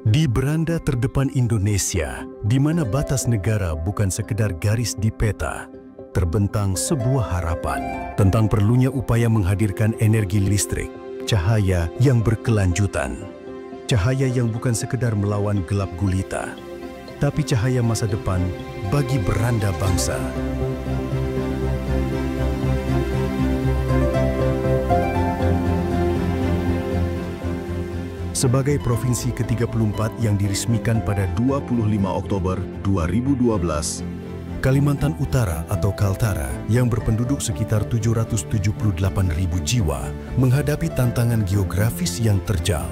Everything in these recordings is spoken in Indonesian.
Di beranda terdepan Indonesia, di mana batas negara bukan sekedar garis di peta, terbentang sebuah harapan tentang perlunya upaya menghadirkan energi listrik, cahaya yang berkelanjutan. Cahaya yang bukan sekedar melawan gelap gulita, tapi cahaya masa depan bagi beranda bangsa. Sebagai provinsi ke-34 yang diresmikan pada 25 Oktober 2012, Kalimantan Utara atau Kaltara yang berpenduduk sekitar 778.000 jiwa menghadapi tantangan geografis yang terjal.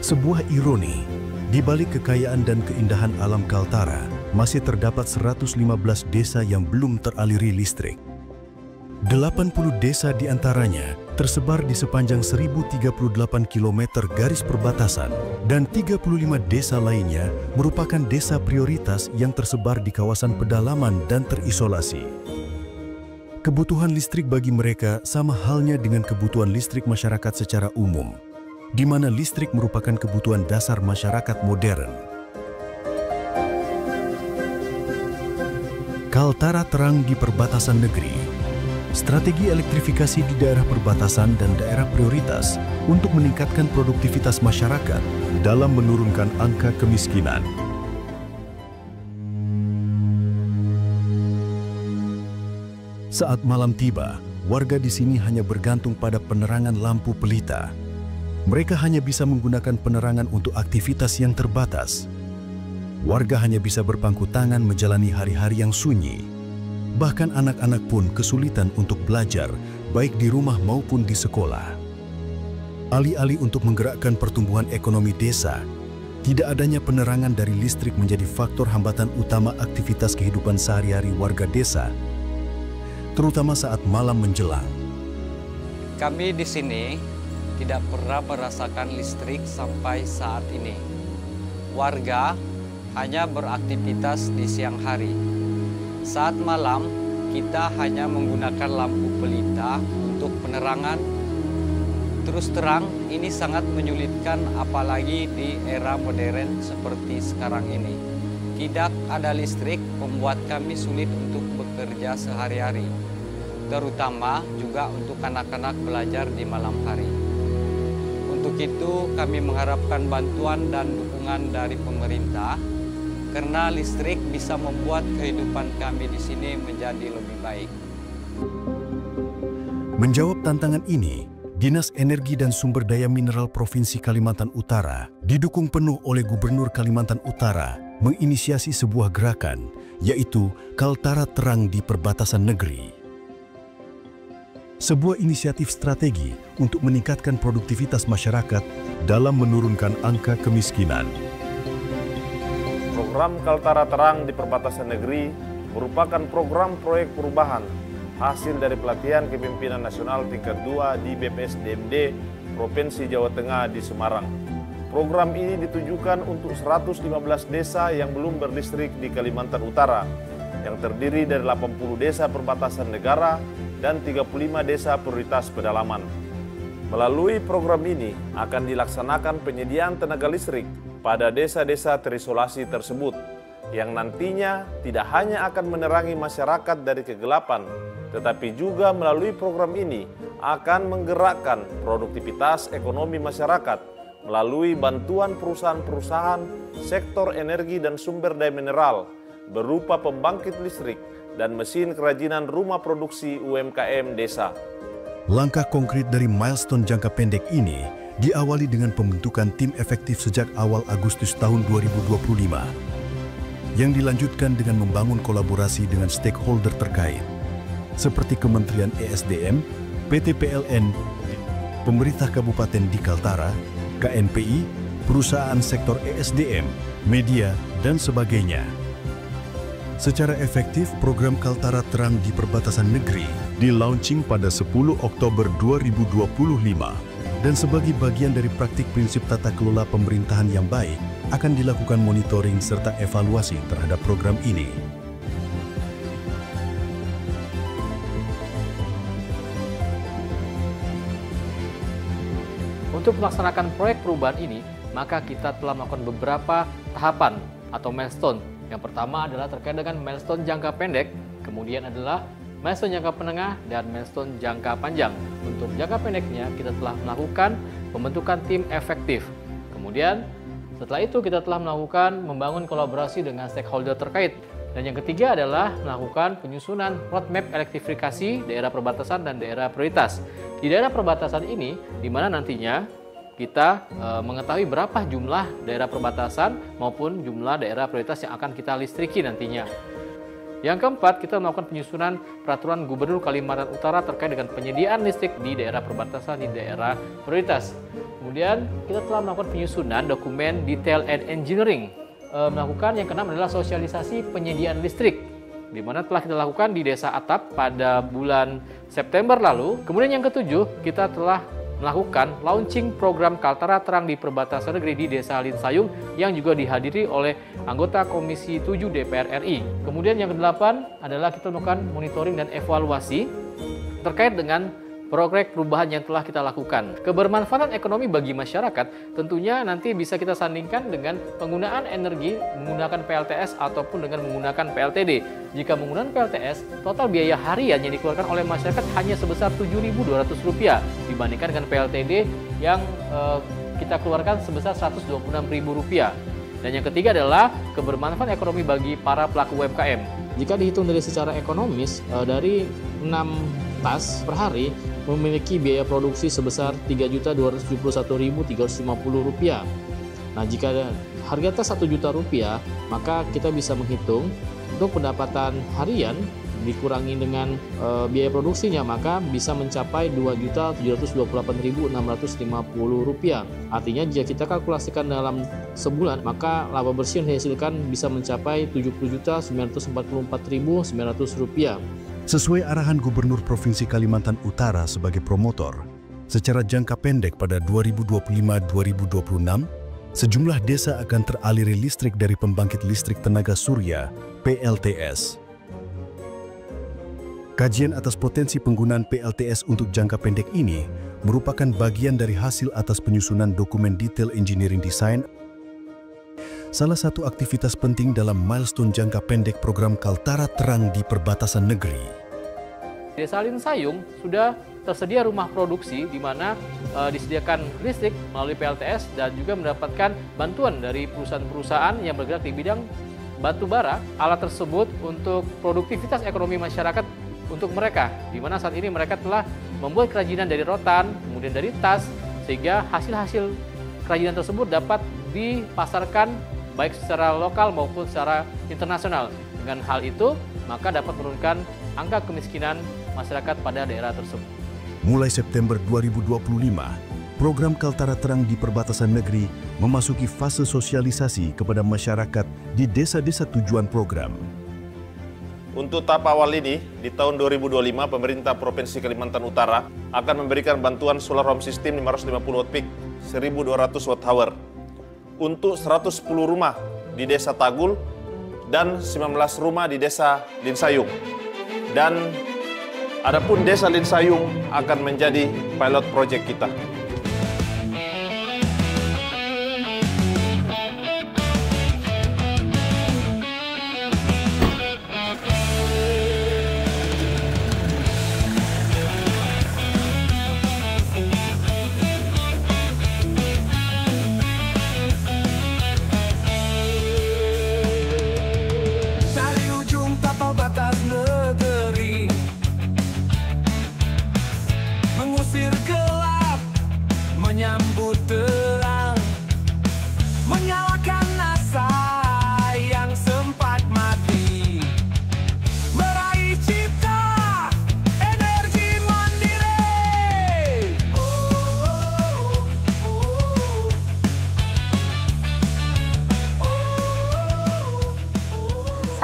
Sebuah ironi, di balik kekayaan dan keindahan alam Kaltara, masih terdapat 115 desa yang belum teraliri listrik. 80 desa diantaranya tersebar di sepanjang 1038 km garis perbatasan dan 35 desa lainnya merupakan desa prioritas yang tersebar di kawasan pedalaman dan terisolasi. Kebutuhan listrik bagi mereka sama halnya dengan kebutuhan listrik masyarakat secara umum, di mana listrik merupakan kebutuhan dasar masyarakat modern. Kaltara terang di perbatasan negeri. Strategi elektrifikasi di daerah perbatasan dan daerah prioritas untuk meningkatkan produktivitas masyarakat dalam menurunkan angka kemiskinan. Saat malam tiba, warga di sini hanya bergantung pada penerangan lampu pelita. Mereka hanya bisa menggunakan penerangan untuk aktivitas yang terbatas. Warga hanya bisa berpangku tangan menjalani hari-hari yang sunyi. Bahkan anak-anak pun kesulitan untuk belajar, baik di rumah maupun di sekolah. Alih-alih untuk menggerakkan pertumbuhan ekonomi desa, tidak adanya penerangan dari listrik menjadi faktor hambatan utama aktivitas kehidupan sehari-hari warga desa, terutama saat malam menjelang. Kami di sini tidak pernah merasakan listrik sampai saat ini. Warga hanya beraktivitas di siang hari. Saat malam, kita hanya menggunakan lampu pelita untuk penerangan. Terus terang, ini sangat menyulitkan apalagi di era modern seperti sekarang ini. Tidak ada listrik membuat kami sulit untuk bekerja sehari-hari, terutama juga untuk anak-anak belajar di malam hari. Untuk itu, kami mengharapkan bantuan dan dukungan dari pemerintah, karena listrik bisa membuat kehidupan kami di sini menjadi lebih baik. Menjawab tantangan ini, Dinas Energi dan Sumber Daya Mineral Provinsi Kalimantan Utara didukung penuh oleh Gubernur Kalimantan Utara menginisiasi sebuah gerakan, yaitu Kaltara Terang di Perbatasan Negeri. Sebuah inisiatif strategi untuk meningkatkan produktivitas masyarakat dalam menurunkan angka kemiskinan. Program Kaltara Terang di Perbatasan Negeri merupakan program proyek perubahan hasil dari pelatihan kepemimpinan nasional tingkat 2 di BPSDMD Provinsi Jawa Tengah di Semarang. Program ini ditujukan untuk 115 desa yang belum berlistrik di Kalimantan Utara, yang terdiri dari 80 desa perbatasan negara dan 35 desa prioritas pedalaman. Melalui program ini akan dilaksanakan penyediaan tenaga listrik pada desa-desa terisolasi tersebut, yang nantinya tidak hanya akan menerangi masyarakat dari kegelapan, tetapi juga melalui program ini akan menggerakkan produktivitas ekonomi masyarakat melalui bantuan perusahaan-perusahaan sektor energi dan sumber daya mineral berupa pembangkit listrik dan mesin kerajinan rumah produksi UMKM desa. Langkah konkret dari milestone jangka pendek ini diawali dengan pembentukan tim efektif sejak awal Agustus tahun 2025, yang dilanjutkan dengan membangun kolaborasi dengan stakeholder terkait, seperti Kementerian ESDM, PT PLN, pemerintah Kabupaten di Kaltara, KNPI, perusahaan sektor ESDM, media, dan sebagainya. Secara efektif, program Kaltara Terang di Perbatasan Negeri di-launching pada 10 Oktober 2025. Dan sebagai bagian dari praktik prinsip tata kelola pemerintahan yang baik, akan dilakukan monitoring serta evaluasi terhadap program ini. Untuk melaksanakan proyek perubahan ini, maka kita telah melakukan beberapa tahapan atau milestone. Yang pertama adalah terkait dengan milestone jangka pendek, kemudian adalah milestone jangka menengah, dan milestone jangka panjang. Untuk jangka pendeknya, kita telah melakukan pembentukan tim efektif. Kemudian, setelah itu kita telah melakukan membangun kolaborasi dengan stakeholder terkait. Dan yang ketiga adalah melakukan penyusunan roadmap elektrifikasi daerah perbatasan dan daerah prioritas. Di daerah perbatasan ini, di mana nantinya kita mengetahui berapa jumlah daerah perbatasan maupun jumlah daerah prioritas yang akan kita listriki nantinya. Yang keempat, kita melakukan penyusunan peraturan Gubernur Kalimantan Utara terkait dengan penyediaan listrik di daerah perbatasan di daerah prioritas. Kemudian, kita telah melakukan penyusunan dokumen detail and engineering. Melakukan yang keenam adalah sosialisasi penyediaan listrik, di mana telah kita lakukan di Desa Atap pada bulan September lalu. Kemudian yang ketujuh, kita telah melakukan launching program Kaltara Terang di Perbatasan Negeri di Desa Linsayung yang juga dihadiri oleh anggota Komisi 7 DPR RI. Kemudian yang kedelapan adalah kita melakukan monitoring dan evaluasi terkait dengan proyek perubahan yang telah kita lakukan. Kebermanfaatan ekonomi bagi masyarakat tentunya nanti bisa kita sandingkan dengan penggunaan energi menggunakan PLTS ataupun dengan menggunakan PLTD. Jika menggunakan PLTS, total biaya harian yang dikeluarkan oleh masyarakat hanya sebesar Rp7.200 dibandingkan dengan PLTD yang kita keluarkan sebesar Rp126.000. Dan yang ketiga adalah kebermanfaatan ekonomi bagi para pelaku UMKM. Jika dihitung dari secara ekonomis, dari 6 tas per hari memiliki biaya produksi sebesar Rp3.271.350. Nah, jika harga tas Rp1.000.000, maka kita bisa menghitung untuk pendapatan harian dikurangi dengan biaya produksinya, maka bisa mencapai Rp2.728.650. Artinya jika kita kalkulasikan dalam sebulan, maka laba bersih yang dihasilkan bisa mencapai Rp70.944.900. Sesuai arahan Gubernur Provinsi Kalimantan Utara sebagai promotor, secara jangka pendek pada 2025-2026, sejumlah desa akan teraliri listrik dari pembangkit listrik tenaga surya (PLTS). Kajian atas potensi penggunaan PLTS untuk jangka pendek ini merupakan bagian dari hasil atas penyusunan dokumen detail engineering design, salah satu aktivitas penting dalam milestone jangka pendek program Kaltara Terang di Perbatasan Negeri. Desa Linsayung sudah tersedia rumah produksi di mana disediakan listrik melalui PLTS dan juga mendapatkan bantuan dari perusahaan-perusahaan yang bergerak di bidang batu bara. Alat tersebut untuk produktivitas ekonomi masyarakat untuk mereka, di mana saat ini mereka telah membuat kerajinan dari rotan, kemudian dari tas, sehingga hasil-hasil kerajinan tersebut dapat dipasarkan baik secara lokal maupun secara internasional. Dengan hal itu, maka dapat menurunkan angka kemiskinan masyarakat pada daerah tersebut. Mulai September 2025, program Kaltara Terang di Perbatasan Negeri memasuki fase sosialisasi kepada masyarakat di desa-desa tujuan program. Untuk tahap awal ini, di tahun 2025, pemerintah Provinsi Kalimantan Utara akan memberikan bantuan solar home system 550 watt peak 1.200 watt-hour untuk 110 rumah di Desa Tagul dan 19 rumah di Desa Linsayung. Dan adapun Desa Linsayung akan menjadi pilot project kita.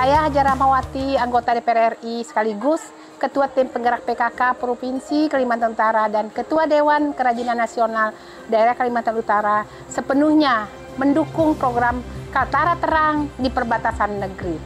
Saya Hajar Rahmawati, anggota DPR RI sekaligus Ketua Tim Penggerak PKK Provinsi Kalimantan Utara dan Ketua Dewan Kerajinan Nasional Daerah Kalimantan Utara sepenuhnya mendukung program Kaltara Terang di Perbatasan Negeri.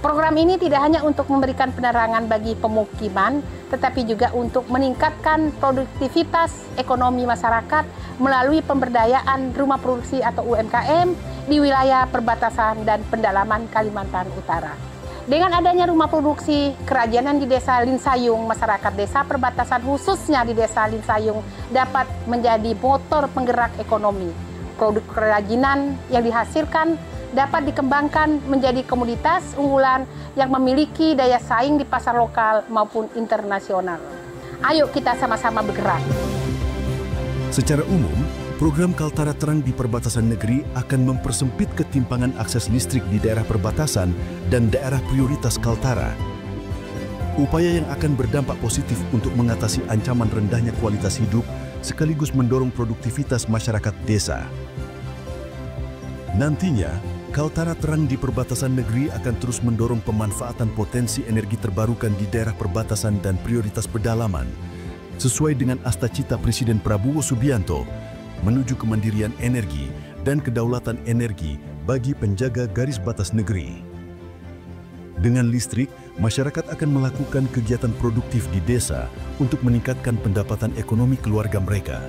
Program ini tidak hanya untuk memberikan penerangan bagi pemukiman, tetapi juga untuk meningkatkan produktivitas ekonomi masyarakat melalui pemberdayaan rumah produksi atau UMKM di wilayah perbatasan dan pendalaman Kalimantan Utara. Dengan adanya rumah produksi kerajinan di Desa Linsayung, masyarakat desa perbatasan khususnya di Desa Linsayung dapat menjadi motor penggerak ekonomi. Produk kerajinan yang dihasilkan dapat dikembangkan menjadi komoditas unggulan yang memiliki daya saing di pasar lokal maupun internasional. Ayo kita sama-sama bergerak. Secara umum, program Kaltara Terang di perbatasan negeri akan mempersempit ketimpangan akses listrik di daerah perbatasan dan daerah prioritas Kaltara. Upaya yang akan berdampak positif untuk mengatasi ancaman rendahnya kualitas hidup sekaligus mendorong produktivitas masyarakat desa. Nantinya, Kaltara Terang di perbatasan negeri akan terus mendorong pemanfaatan potensi energi terbarukan di daerah perbatasan dan prioritas pedalaman, sesuai dengan asta-cita Presiden Prabowo Subianto menuju kemandirian energi dan kedaulatan energi bagi penjaga garis batas negeri. Dengan listrik, masyarakat akan melakukan kegiatan produktif di desa untuk meningkatkan pendapatan ekonomi keluarga mereka.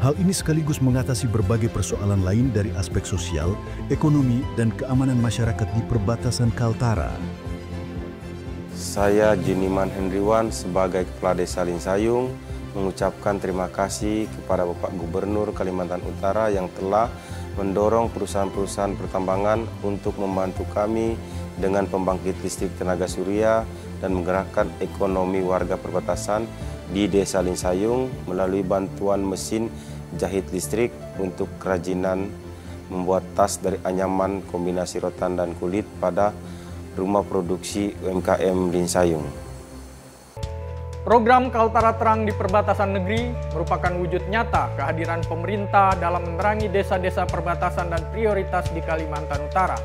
Hal ini sekaligus mengatasi berbagai persoalan lain dari aspek sosial, ekonomi, dan keamanan masyarakat di perbatasan Kaltara. Saya Juniman Hendriwan sebagai Kepala Desa Linsayung mengucapkan terima kasih kepada Bapak Gubernur Kalimantan Utara yang telah mendorong perusahaan-perusahaan pertambangan untuk membantu kami dengan pembangkit listrik tenaga surya dan menggerakkan ekonomi warga perbatasan di Desa Linsayung melalui bantuan mesin jahit listrik untuk kerajinan membuat tas dari anyaman kombinasi rotan dan kulit pada rumah produksi UMKM Linsayung. Program Kaltara Terang di perbatasan negeri merupakan wujud nyata kehadiran pemerintah dalam menerangi desa-desa perbatasan dan prioritas di Kalimantan Utara.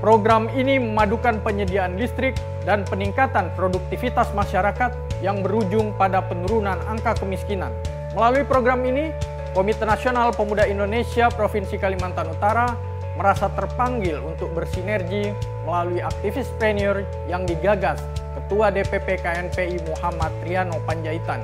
Program ini memadukan penyediaan listrik dan peningkatan produktivitas masyarakat yang berujung pada penurunan angka kemiskinan. Melalui program ini, Komite Nasional Pemuda Indonesia Provinsi Kalimantan Utara merasa terpanggil untuk bersinergi melalui aktivispreneur yang digagas Ketua DPP KNPI Muhammad Triano Panjaitan.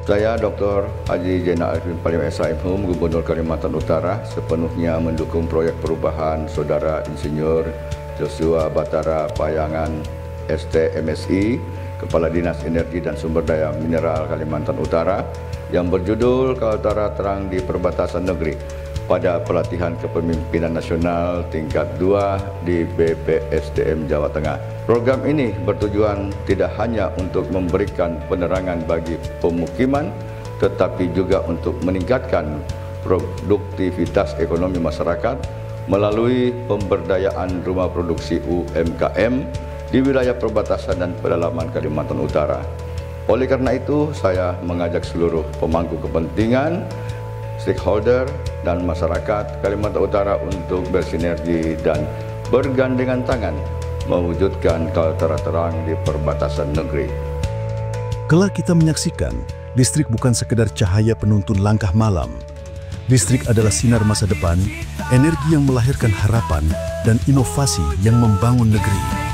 Saya Dr. Haji Zainal Arifin Palim SIM, Gubernur Kalimantan Utara, sepenuhnya mendukung proyek perubahan Saudara Insinyur Joshua Batara Payangan ST-MSI, Kepala Dinas Energi dan Sumber Daya Mineral Kalimantan Utara, yang berjudul Kaltara Terang di Perbatasan Negeri pada pelatihan kepemimpinan nasional tingkat 2 di BPSDM Jawa Tengah. Program ini bertujuan tidak hanya untuk memberikan penerangan bagi pemukiman, tetapi juga untuk meningkatkan produktivitas ekonomi masyarakat melalui pemberdayaan rumah produksi UMKM di wilayah perbatasan dan pedalaman Kalimantan Utara. Oleh karena itu, saya mengajak seluruh pemangku kepentingan, stakeholder, dan masyarakat Kalimantan Utara untuk bersinergi dan bergandengan tangan mewujudkan Kaltara Terang di perbatasan negeri. Kelak kita menyaksikan, listrik bukan sekedar cahaya penuntun langkah malam. Listrik adalah sinar masa depan, energi yang melahirkan harapan, dan inovasi yang membangun negeri.